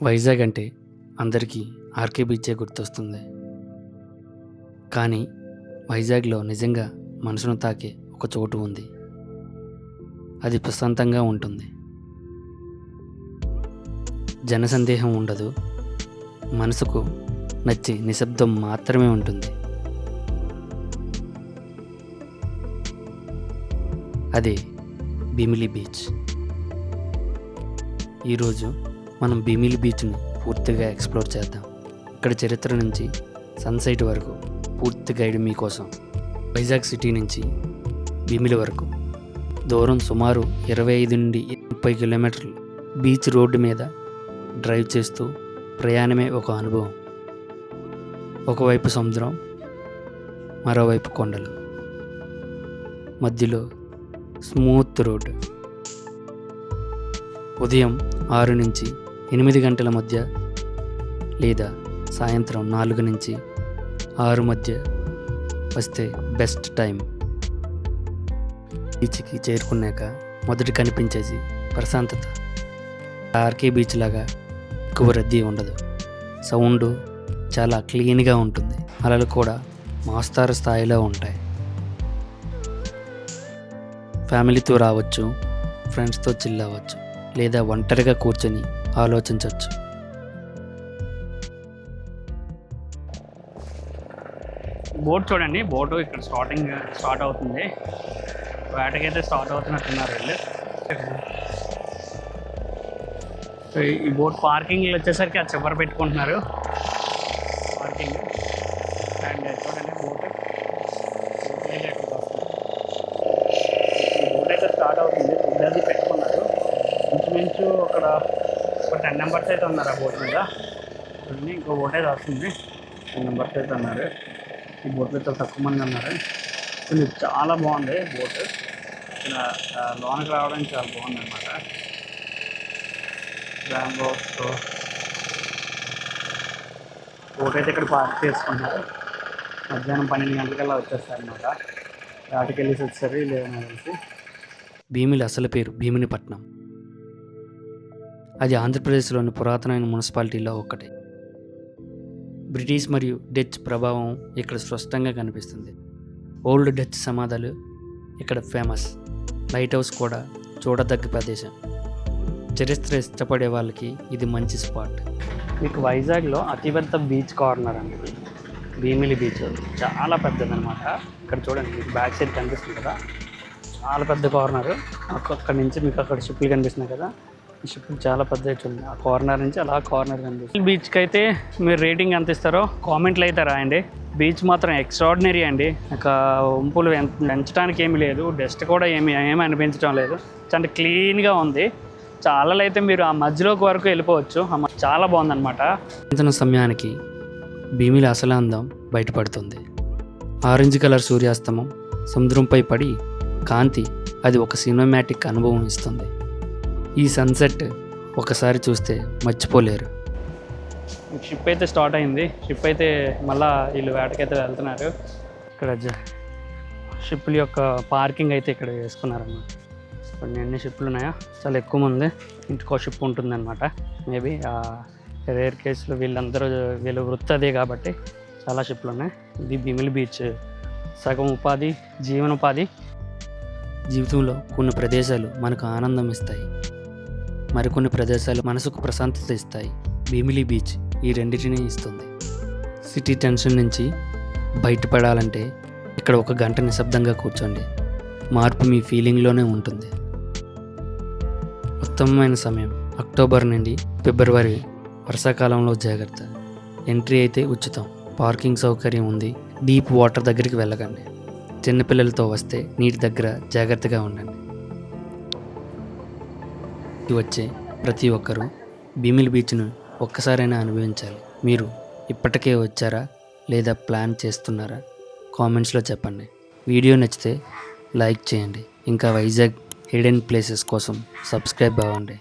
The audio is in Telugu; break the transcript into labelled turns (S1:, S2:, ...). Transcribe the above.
S1: వైజాగ్ అంటే అందరికీ ఆర్కే బీచే గుర్తొస్తుంది. కానీ వైజాగ్లో నిజంగా మనసును తాకే ఒక చోటు ఉంది. అది ప్రశాంతంగా ఉంటుంది. జనసందేహం ఉండదు. మనసుకు నచ్చి నిశ్శబ్దం మాత్రమే ఉంటుంది. అదే భీమిలి బీచ్. ఈరోజు మనం భీమిలి బీచ్ని పూర్తిగా ఎక్స్ప్లోర్ చేద్దాం. ఇక్కడ చరిత్ర నుంచి సన్సెట్ వరకు పూర్తి గైడ్ మీకోసం. వైజాగ్ సిటీ నుంచి భీమిలి వరకు దూరం సుమారు 25 నుండి 30 కిలోమీటర్లు. బీచ్ రోడ్డు మీద డ్రైవ్ చేస్తూ ప్రయాణమే ఒక అనుభవం. ఒకవైపు సముద్రం, మరోవైపు కొండలు, మధ్యలో స్మూత్ రోడ్. ఉదయం 6 నుంచి 8 గంటల మధ్య లేదా సాయంత్రం 4 నుంచి 6 మధ్య వస్తే బెస్ట్ టైం. బీచ్కి చేరుకున్నాక మొదటి కనిపించేది ప్రశాంతత. ఆర్కే బీచ్ లాగా ఎక్కువ రద్దీ ఉండదు. సౌండ్ చాలా క్లీన్గా ఉంటుంది. అలలు కూడా మోస్తారు స్థాయిలో ఉంటాయి. ఫ్యామిలీతో రావచ్చు, ఫ్రెండ్స్తో చిల్ అవ్వచ్చు, లేదా ఒంటరిగా కూర్చొని ఆలోచించవచ్చు.
S2: బోట్ చూడండి, బోటు ఇక్కడ స్టార్ట్ అవుతుంది. వేటకైతే స్టార్ట్ అవుతున్నట్టున్నారు వీళ్ళు. ఈ బోట్ పార్కింగ్లో వచ్చేసరికి అది చివర పెట్టుకుంటున్నారు పార్కింగ్. అండ్ చూడండి బోట్ అయితే స్టార్ట్ అవుతుంది. ఫుడ్ అది పెట్టుకున్నారు. ఇంచుమించు అక్కడ ఒక 10 మెంబర్స్ అయితే ఉన్నారు ఆ బోట్ మీద. చూడండి ఇంకో బోట్ అయితే వస్తుంది. 10 మెంబర్స్ అయితే ఉన్నారు. ఈ బోట్లో అయితే తక్కువ మంది ఉన్నారు. ఇది చాలా బాగుంది బోట్. ఇక్కడ లోనకి రావడానికి చాలా బాగుంది అనమాట. బ్యాంబోతో బోట్ అయితే ఇక్కడ పార్క్ చేసుకుంటున్నారు. మధ్యాహ్నం 12 గంటలకల్లా వచ్చేస్తారు అనమాట. వాటికి వెళ్ళేసి వచ్చారు లేదని తెలిసి.
S1: భీమిలి అసలు పేరు భీమునిపట్నం. అది ఆంధ్రప్రదేశ్లోని పురాతనమైన మున్సిపాలిటీలో ఒకటి. బ్రిటిష్ మరియు డచ్ ప్రభావం ఇక్కడ స్పష్టంగా కనిపిస్తుంది. ఓల్డ్ డచ్ సమాధులు ఇక్కడ ఫేమస్. లైట్ హౌస్ కూడా చూడదగ్గ ప్రదేశం. చరిత్ర ఇష్టపడే వాళ్ళకి ఇది మంచి స్పాట్.
S2: మీకు వైజాగ్లో అతిపెద్ద బీచ్ కార్నర్ అండి భీమిలి బీచ్. చాలా పెద్దదనమాట. ఇక్కడ చూడండి, మీకు బ్యాక్ సైడ్ కనిపిస్తుంది కదా, చాలా పెద్ద కార్నర్. అక్కడి నుంచి మీకు అక్కడ షిప్లు కనిపిస్తున్నాయి కదా, ఈ షిప్ చాలా పెద్ద ఉంది. ఆ కార్నర్ నుంచి అలా కార్నర్ కనిపిస్తుంది. బీచ్కి అయితే మీరు రేటింగ్ ఎంత ఇస్తారో కామెంట్లు అయితే రాయండి. బీచ్ మాత్రం ఎక్స్ట్రాడినరీ అండి. ఇక వంపులు పెంచడానికి ఏమీ లేదు, డస్ట్ కూడా ఏమీ అనిపించడం లేదు. చాలా క్లీన్గా ఉంది. చాలా అయితే మీరు ఆ మధ్యలోకి వరకు వెళ్ళిపోవచ్చు. చాలా బాగుందన్నమాట.
S1: సాయంత్రం సమయానికి భీమిలి అసలు అందం బయటపడుతుంది. ఆరెంజ్ కలర్ సూర్యాస్తమం సముద్రంపై పడి కాంతి, అది ఒక సినిమాటిక్ అనుభవం ఇస్తుంది. ఈ సన్సెట్ ఒకసారి చూస్తే మర్చిపోలేరు.
S2: షిప్ అయితే స్టార్ట్ అయింది. షిప్ అయితే మళ్ళీ వీళ్ళు వేటకైతే వెళ్తున్నారు. ఇక్కడ షిప్ల యొక్క పార్కింగ్ అయితే ఇక్కడ వేసుకున్నారన్నమాట. ఇప్పుడు ఎన్ని షిప్లు ఉన్నాయో చాలా ఎక్కువ మంది. ఇంటికో షిప్ ఉంటుందన్నమాట. మేబీ రేర్ కేసులో వీళ్ళ వృత్తి అదే కాబట్టి చాలా షిప్లు ఉన్నాయి. ఇది భీమిలి బీచ్ సగం ఉపాధి, జీవనోపాధి.
S1: జీవితంలో కొన్ని ప్రదేశాలు మనకు ఆనందం ఇస్తాయి, మరికొన్ని ప్రదేశాలు మనసుకు ప్రశాంతత ఇస్తాయి. భీమిలి బీచ్ ఈ రెండింటినీ ఇస్తుంది. సిటీ టెన్షన్ నుంచి బయటపడాలంటే ఇక్కడ 1 గంట నిశ్శబ్దంగా కూర్చోండి. మార్పు మీ ఫీలింగ్లోనే ఉంటుంది. ఉత్తమమైన సమయం అక్టోబర్ నుండి ఫిబ్రవరి. వర్షాకాలంలో జాగ్రత్త. ఎంట్రీ అయితే ఉచితం. పార్కింగ్ సౌకర్యం ఉంది. డీప్ వాటర్ దగ్గరికి వెళ్ళకండి. చిన్నపిల్లలతో వస్తే నీటి దగ్గర జాగ్రత్తగా ఉండండి. వచ్చే ప్రతి ఒక్కరూ భీమిలి బీచ్ను ఒక్కసారైనా అనుభవించాలి. మీరు ఇప్పటికే వచ్చారా లేదా ప్లాన్ చేస్తున్నారా? కామెంట్స్లో చెప్పండి. వీడియో నచ్చితే లైక్ చేయండి. ఇంకా వైజాగ్ హిడెన్ ప్లేసెస్ కోసం సబ్స్క్రైబ్ అవ్వండి.